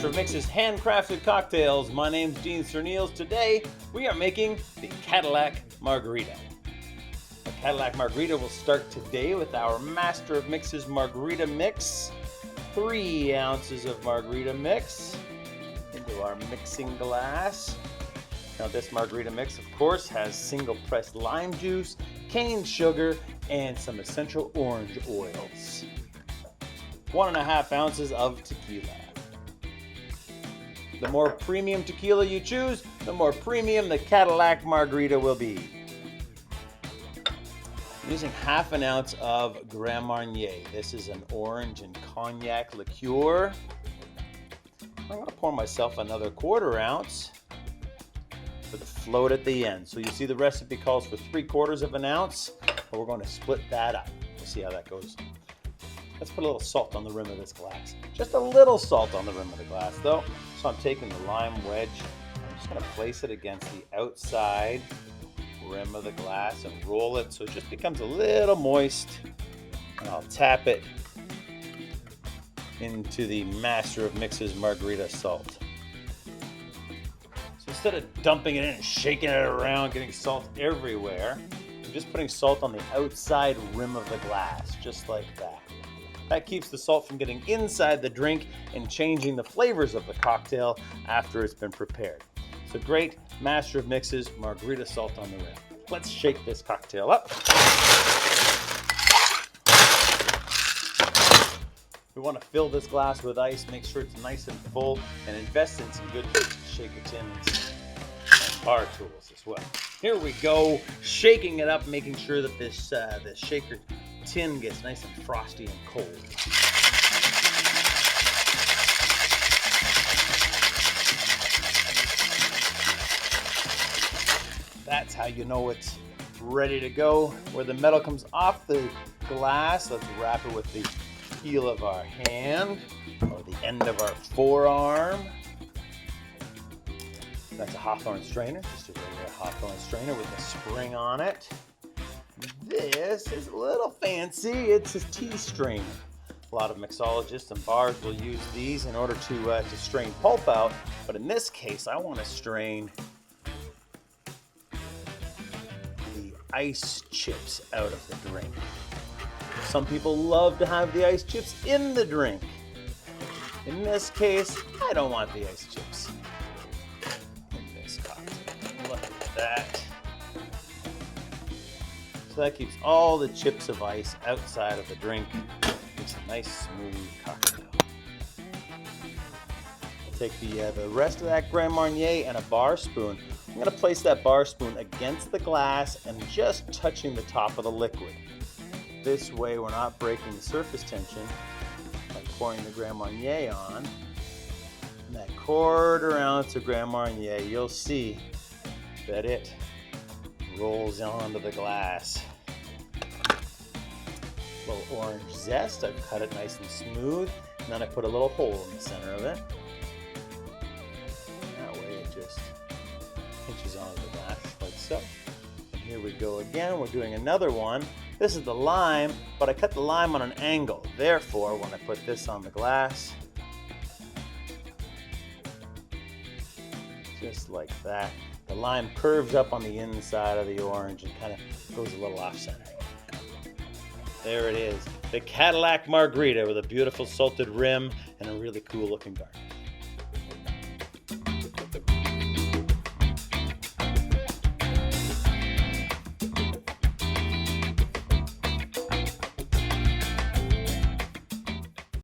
Master of Mix's handcrafted cocktails. My name's Dean Serneels. Today we are making the Cadillac Margarita. The Cadillac Margarita will start today with our Master of Mix's Margarita mix. 3 ounces of Margarita mix into our mixing glass. Now this Margarita mix, of course, has single pressed lime juice, cane sugar, and some essential orange oils. 1.5 ounces of tequila. The more premium tequila you choose, the more premium the Cadillac Margarita will be. I'm using 1/2 ounce of Grand Marnier. This is an orange and cognac liqueur. I'm going to pour myself another 1/4 ounce for the float at the end. So you see the recipe calls for 3/4 ounce, but we're going to split that up. We'll see how that goes. Let's put a little salt on the rim of this glass. Just a little salt on the rim of the glass though. So I'm taking the lime wedge. I'm just going to place it against the outside rim of the glass and roll it so it just becomes a little moist. And I'll tap it into the Master of Mix's Margarita salt. So instead of dumping it in and shaking it around, getting salt everywhere, I'm just putting salt on the outside rim of the glass, just like that. That keeps the salt from getting inside the drink and changing the flavors of the cocktail after it's been prepared. So great Master of Mix's Margarita salt on the rim. Let's shake this cocktail up. We want to fill this glass with ice, make sure it's nice and full, and invest in some good shaker tins and bar tools as well. Here we go, shaking it up, making sure that this shaker tin gets nice and frosty and cold. That's how you know it's ready to go. Where the metal comes off the glass, let's wrap it with the heel of our hand or the end of our forearm. That's a Hawthorne strainer, just a regular Hawthorne strainer with a spring on it. This is a little fancy. It's a tea strainer. A lot of mixologists and bars will use these in order to strain pulp out, but in this case, I want to strain the ice chips out of the drink. Some people love to have the ice chips in the drink. In this case, I don't want the ice chips in this cocktail. Look at that. So that keeps all the chips of ice outside of the drink. It's a nice smooth cocktail. I'll take the rest of that Grand Marnier and a bar spoon. I'm going to place that bar spoon against the glass and just touching the top of the liquid. This way we're not breaking the surface tension by pouring the Grand Marnier on. And that 1/4 ounce of Grand Marnier, you'll see that it rolls onto the glass. A little orange zest. I've cut it nice and smooth. And then I put a little hole in the center of it. That way it just pinches onto the glass like so. And here we go again. We're doing another one. This is the lime, but I cut the lime on an angle. Therefore, when I put this on the glass, just like that, the lime curves up on the inside of the orange and kind of goes a little off-center. There it is, the Cadillac Margarita with a beautiful salted rim and a really cool looking garnish.